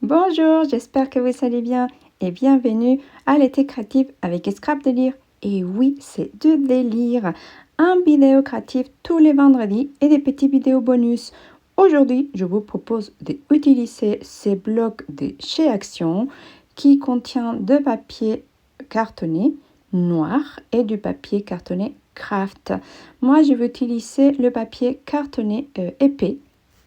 Bonjour, j'espère que vous allez bien et bienvenue à l'été créatif avec Scrap Délire. Et oui, c'est du délire. Un vidéo créatif tous les vendredis et des petits vidéos bonus. Aujourd'hui, je vous propose d'utiliser ces blocs de chez Action qui contient de papier cartonné noir et du papier cartonné craft. Moi, je vais utiliser le papier cartonné épais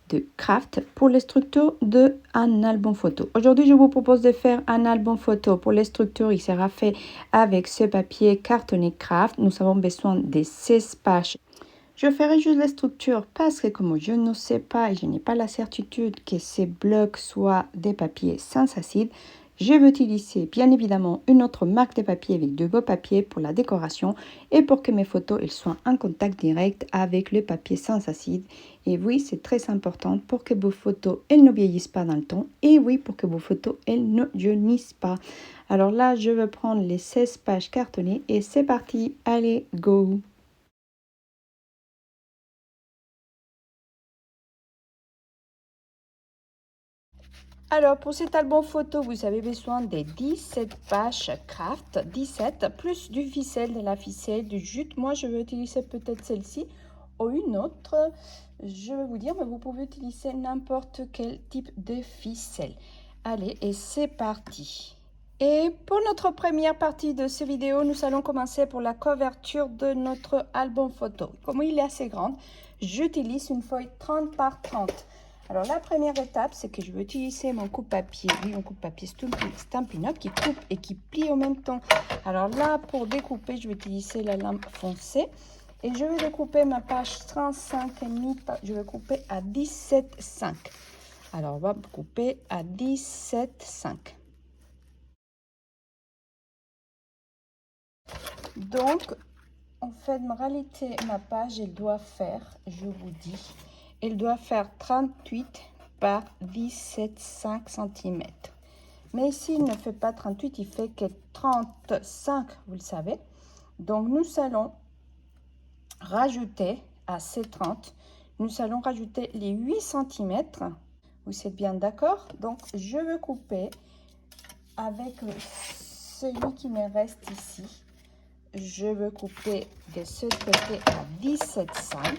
de craft pour les structures d'un album photo. Aujourd'hui, je vous propose de faire un album photo. Pour les structures, il sera fait avec ce papier cartonné craft. Nous avons besoin de 16 pages. Je ferai juste les structures parce que comme je ne sais pas et je n'ai pas la certitude que ces blocs soient des papiers sans acide, je vais utiliser bien évidemment une autre marque de papier avec de beaux papiers pour la décoration et pour que mes photos elles soient en contact direct avec le papier sans acide. Et oui, c'est très important pour que vos photos elles ne vieillissent pas dans le temps et oui, pour que vos photos elles ne jaunissent pas. Alors là, je vais prendre les 16 pages cartonnées et c'est parti, allez, go! Alors, pour cet album photo, vous avez besoin de 17 pages craft, 17, plus du ficelle, de la ficelle, du jute. Moi, je vais utiliser peut-être celle-ci ou une autre. Je vais vous dire, mais vous pouvez utiliser n'importe quel type de ficelle. Allez, et c'est parti. Et pour notre première partie de cette vidéo, nous allons commencer pour la couverture de notre album photo. Comme il est assez grand, j'utilise une feuille 30 par 30. Alors, la première étape, c'est que je vais utiliser mon coupe-papier. Oui, mon coupe-papier Stampin' Up qui coupe et qui plie en même temps. Alors là, pour découper, je vais utiliser la lame foncée. Et je vais découper ma page 35,5. Je vais couper à 17,5. Alors, on va couper à 17,5. Donc, en fait, en réalité, ma page, elle doit faire, je vous dis, elle doit faire 38 par 17,5 cm. Mais ici, il ne fait pas 38, il fait que 35, vous le savez. Donc, nous allons rajouter à ces 30, nous allons rajouter les 8 cm. Vous êtes bien d'accord? Donc, je vais couper avec celui qui me reste ici. Je vais couper de ce côté à 17,5.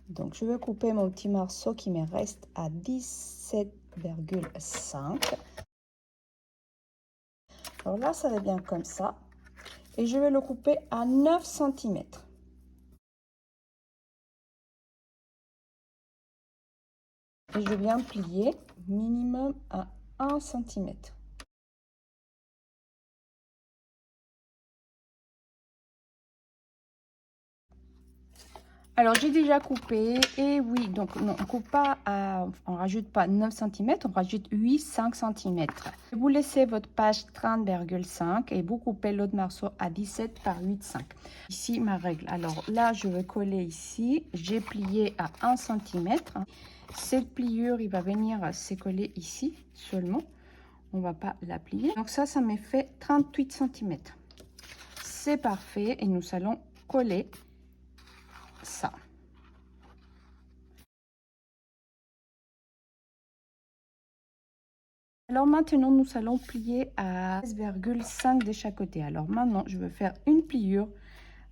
Donc, je vais couper mon petit morceau qui me reste à 17,5. Alors là, ça va bien comme ça. Et je vais le couper à 9 cm. Et je viens plier minimum à 1 cm. Alors, j'ai déjà coupé et oui, donc non, on coupe pas, on rajoute pas 9 cm, on rajoute 5 cm. Vous laissez votre page 30,5 et vous coupez l'autre morceau à 17 par 8,5. Ici, ma règle. Alors là, je vais coller ici. J'ai plié à 1 cm. Cette pliure, il va venir se coller ici seulement. On va pas la plier. Donc ça me fait 38 cm. C'est parfait et nous allons coller ça. Alors maintenant, nous allons plier à 16,5 de chaque côté. Alors maintenant, je vais faire une pliure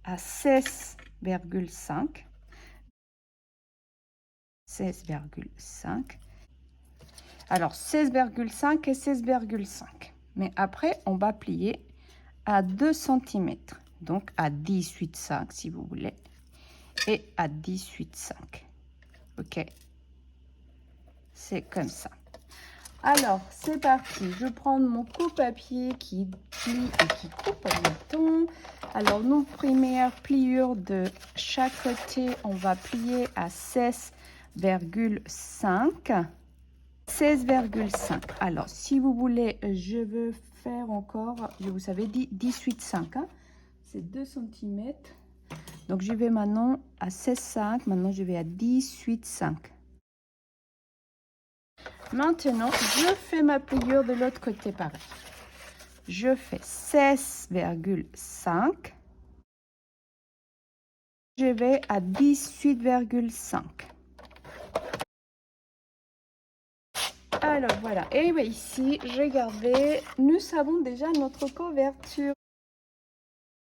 à 16,5. 16,5. Alors 16,5 et 16,5. Mais après, on va plier à 2 cm. Donc à 18,5 si vous voulez. Et à 18,5. OK. C'est comme ça. Alors, c'est parti. Je prends mon coupe-papier qui plie et qui coupe en même temps. Alors, nos premières pliures de chaque côté, on va plier à 16,5. 16,5. Alors, si vous voulez, je veux faire encore, je vous avais dit 18,5. Hein? C'est 2 cm. Donc, je vais maintenant à 16,5. Maintenant, je vais à 18,5. Maintenant, je fais ma pliure de l'autre côté pareil. Je fais 16,5. Je vais à 18,5. Alors voilà, et bien ici, regardez, nous avons déjà notre couverture.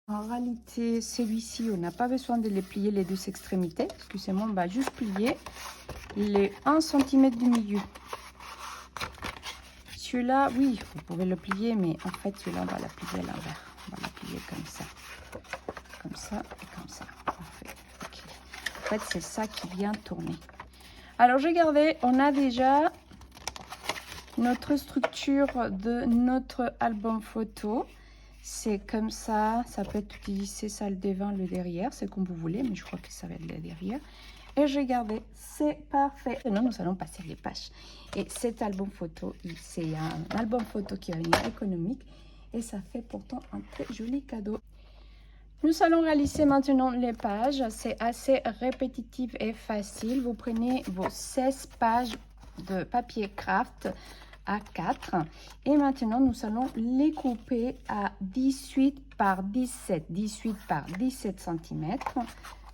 En réalité, celui-ci, on n'a pas besoin de les plier les deux extrémités. Excusez-moi, on va juste plier les 1 cm du milieu. Celui-là, oui, vous pouvez le plier, mais en fait, celui-là, on va la plier à l'envers. On va la plier comme ça et comme ça. Parfait. Okay. En fait, c'est ça qui vient tourner. Alors, regardez, on a déjà notre structure de notre album photo. C'est comme ça peut être utilisé ça le devant, le derrière, c'est comme vous voulez, mais je crois que ça va être le derrière. Et regardez, c'est parfait. Maintenant, nous allons passer les pages. Et cet album photo, c'est un album photo qui va venir économique et ça fait pourtant un très joli cadeau. Nous allons réaliser maintenant les pages. C'est assez répétitif et facile. Vous prenez vos 16 pages de papier craft A4 et maintenant nous allons les couper à 18 par 17 cm.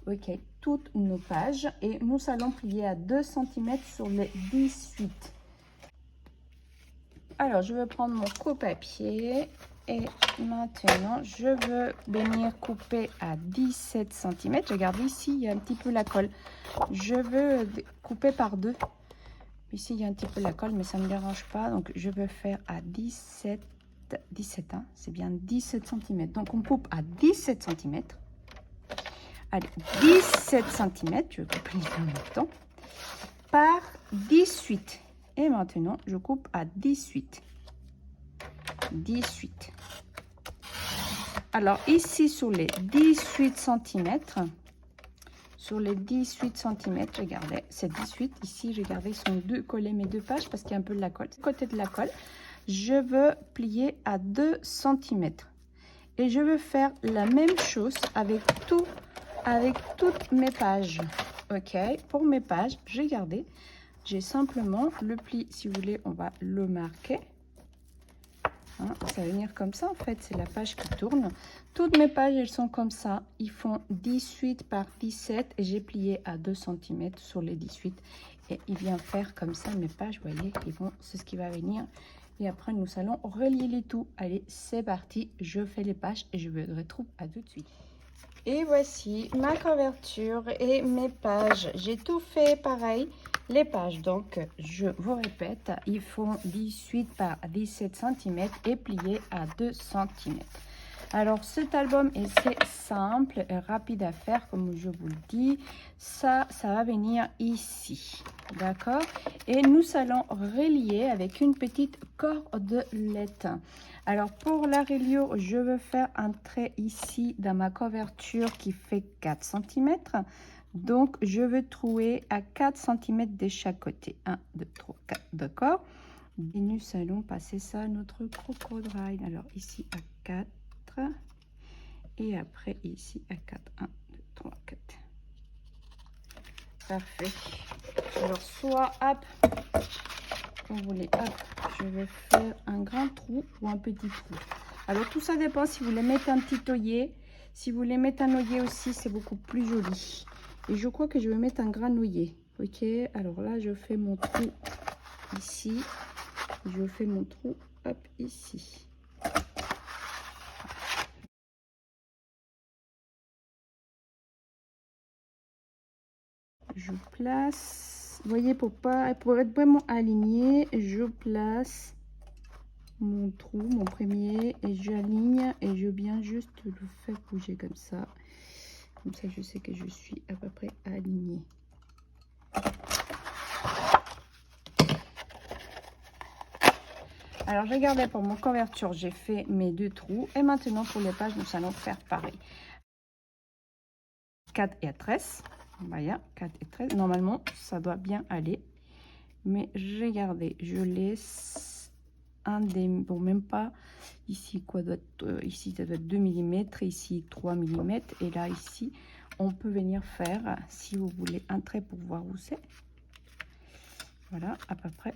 Ok, toutes nos pages et nous allons plier à 2 cm sur les 18. Alors je vais prendre mon coupe-papier et maintenant je veux venir couper à 17 cm. Regardez ici, il y a un petit peu la colle. Je veux couper par deux. Ici, il y a un petit peu la colle, mais ça ne me dérange pas. Donc, je vais faire à 17, hein, c'est bien 17 cm. Donc, on coupe à 17 cm. Allez, 17 cm, je coupe les deux en même temps, par 18. Et maintenant, je coupe à 18. 18. Alors, ici, sur les 18 cm, regardez, c'est 18. Ici, regardez, sont deux collés mes deux pages parce qu'il y a un peu de la colle. Côté de la colle, je veux plier à 2 cm. Et je veux faire la même chose avec toutes mes pages. Ok, pour mes pages, regardez, j'ai simplement le pli, si vous voulez, on va le marquer. Hein, ça va venir comme ça en fait, c'est la page qui tourne. Toutes mes pages, elles sont comme ça. Ils font 18 par 17 et j'ai plié à 2 cm sur les 18. Et il vient faire comme ça mes pages, vous voyez, c'est ce qui va venir. Et après, nous allons relier les tout. Allez, c'est parti, je fais les pages et je vous retrouve à tout de suite. Et voici ma couverture et mes pages. J'ai tout fait pareil. Les pages, donc, je vous répète, ils font 18 par 17 cm et pliés à 2 cm. Alors, cet album est assez simple et rapide à faire, comme je vous le dis. Ça va venir ici, d'accord? Et nous allons relier avec une petite cordelette. Alors, pour la reliure, je vais faire un trait ici dans ma couverture qui fait 4 cm. Donc, je vais trouver à 4 cm de chaque côté. 1, 2, 3, 4, d'accord? Et nous allons passer ça à notre crocodile. Alors, ici à 4. Et après, ici à 4. 1, 2, 3, 4. Parfait. Alors, soit, hop, comme vous voulez, hop, je vais faire un grand trou ou un petit trou. Alors, tout ça dépend si vous voulez mettre un petit œillet. Si vous voulez mettre un œillet aussi, c'est beaucoup plus joli. Et je crois que je vais mettre un grand œillet. Ok, alors là, je fais mon trou ici. Je fais mon trou, hop, ici. Je place, vous voyez, pour être vraiment aligné, je place mon trou, mon premier, et j'aligne et je viens juste le faire bouger comme ça. Comme ça, je sais que je suis à peu près alignée. Alors, regardez, pour mon couverture, j'ai fait mes deux trous. Et maintenant, pour les pages, nous allons faire pareil. 4 et 13. Voilà, 4 et 13. Normalement, ça doit bien aller. Mais regardez, je laisse un des... Bon, même pas. Ici, quoi doit être, ici, ça doit être 2 mm. Ici, 3 mm. Et là, ici, on peut venir faire, si vous voulez, un trait pour voir où c'est. Voilà, à peu près.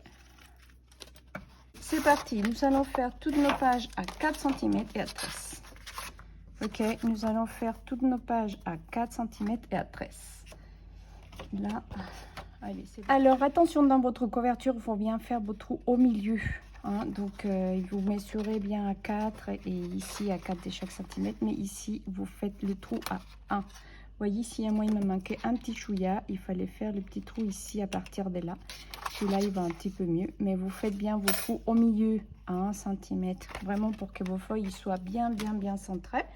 C'est parti. Nous allons faire toutes nos pages à 4 cm et à 13. Ok, nous allons faire toutes nos pages à 4 cm et à 13. Là, Allez, alors, attention, dans votre couverture, il faut bien faire vos trous au milieu. Hein. Donc, vous mesurez bien à 4 et ici à 4 de chaque centimètre. Mais ici, vous faites le trou à 1. Vous voyez, ici, moi, il me manquait un petit chouïa. Il fallait faire le petit trou ici à partir de là. Celui-là, il va un petit peu mieux. Mais vous faites bien vos trous au milieu à 1 cm. Vraiment pour que vos feuilles soient bien centrées.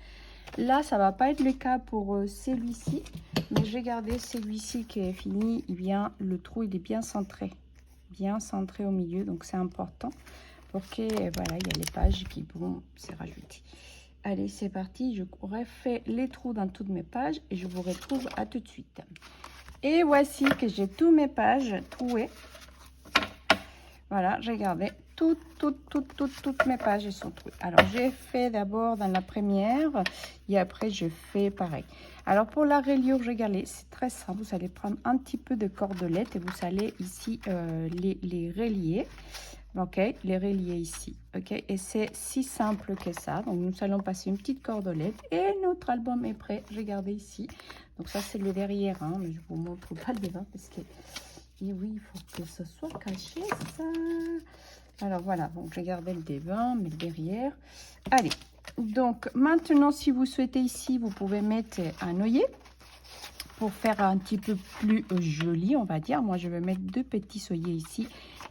Là, ça va pas être le cas pour celui-ci. Mais j'ai gardé celui-ci qui est fini. Le trou, il est bien centré au milieu. Donc, c'est important pour que, voilà, il y a les pages qui vont se rajouter. Allez, c'est parti, je refais les trous dans toutes mes pages et je vous retrouve à tout de suite. Et voici que j'ai toutes mes pages trouées. Voilà, j'ai gardé toutes mes pages sont trouées. Alors, j'ai fait d'abord dans la première et après, je fais pareil. Alors, pour la reliure, j'ai gardé, c'est très simple. Vous allez prendre un petit peu de cordelette et vous allez ici les relier. Ok, les relier ici, ok, et c'est si simple que ça. Donc nous allons passer une petite cordelette et notre album est prêt. Regardez ici, donc ça c'est le derrière, hein, mais je vous montre pas le devant parce que, et oui, il faut que ce soit caché ça. Alors voilà, donc j'ai gardé le devant, mais le derrière. Allez, donc maintenant si vous souhaitez ici, vous pouvez mettre un œillet pour faire un petit peu plus joli, on va dire. Moi je vais mettre 2 petits œillets ici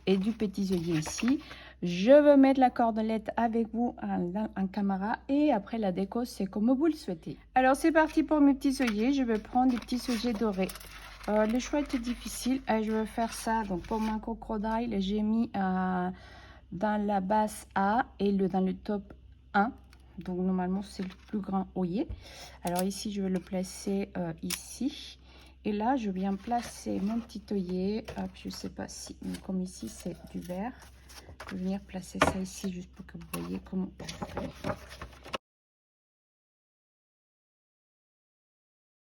et du petit œillet ici. Je veux mettre la cordelette avec vous en caméra et après la déco c'est comme vous le souhaitez. Alors c'est parti pour mes petits œillets. Je vais prendre des petits œillets dorés. Le choix était difficile. Je vais faire ça. Donc pour mon crocodile, j'ai mis dans la base A et dans le top 1. Donc normalement c'est le plus grand œillet. Alors ici je vais le placer ici. Et là, je viens placer mon petit œillet. Hop, je sais pas si, mais comme ici, c'est du vert. Je vais venir placer ça ici, juste pour que vous voyez comment je fais.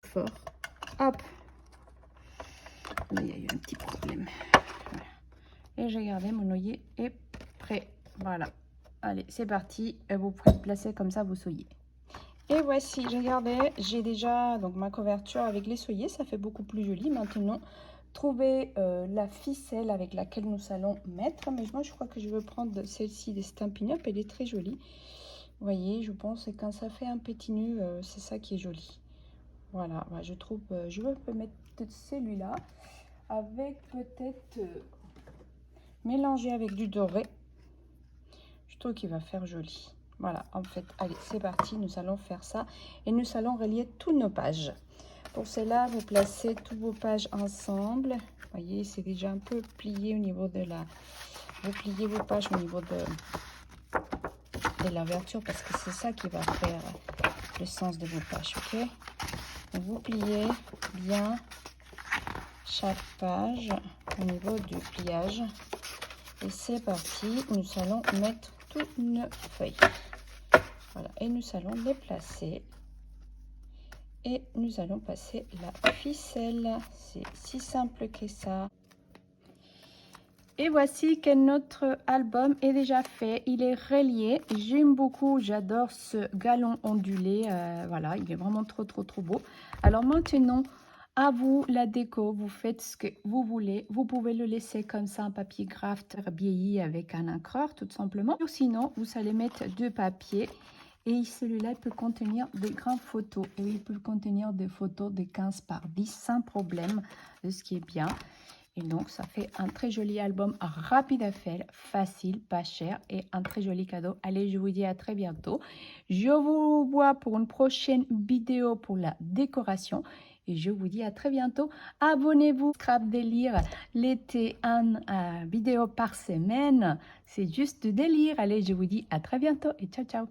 Fort. Hop. Là, il y a eu un petit problème. Voilà. Et j'ai gardé mon œillet est prêt. Voilà. Allez, c'est parti. Et vous pouvez placer comme ça vos œillets. Et voici, j'ai déjà donc ma couverture avec les œillets, ça fait beaucoup plus joli. Maintenant, trouver la ficelle avec laquelle nous allons mettre. Mais moi, je crois que je vais prendre celle-ci des Stampin' Up, elle est très jolie. Vous voyez, je pense que quand ça fait un petit nœud, c'est ça qui est joli. Voilà, bah, je trouve, je vais mettre celui-là avec peut-être mélanger avec du doré. Je trouve qu'il va faire joli. Voilà, en fait, allez, c'est parti, nous allons faire ça et nous allons relier toutes nos pages. Pour cela, vous placez toutes vos pages ensemble. Vous voyez, c'est déjà un peu plié au niveau de la... Vous pliez vos pages au niveau de l'ouverture parce que c'est ça qui va faire le sens de vos pages, ok? Donc, vous pliez bien chaque page au niveau du pliage. Et c'est parti, nous allons mettre toutes nos feuilles. Voilà, et nous allons les placer et nous allons passer la ficelle. C'est si simple que ça. Et voici que notre album est déjà fait. Il est relié. J'aime beaucoup, j'adore ce galon ondulé. Voilà, il est vraiment trop beau. Alors maintenant, à vous la déco. Vous faites ce que vous voulez. Vous pouvez le laisser comme ça, un papier craft vieilli avec un encreur, tout simplement. Ou sinon, vous allez mettre 2 papiers. Et celui-là peut contenir des grandes photos. Et il peut contenir des photos de 15 par 10 sans problème, ce qui est bien. Et donc, ça fait un très joli album rapide à faire, facile, pas cher et un très joli cadeau. Allez, je vous dis à très bientôt. Je vous vois pour une prochaine vidéo pour la décoration. Et je vous dis à très bientôt. Abonnez-vous, Scrap Délire. L'été, une vidéo par semaine. C'est juste du délire. Allez, je vous dis à très bientôt et ciao, ciao.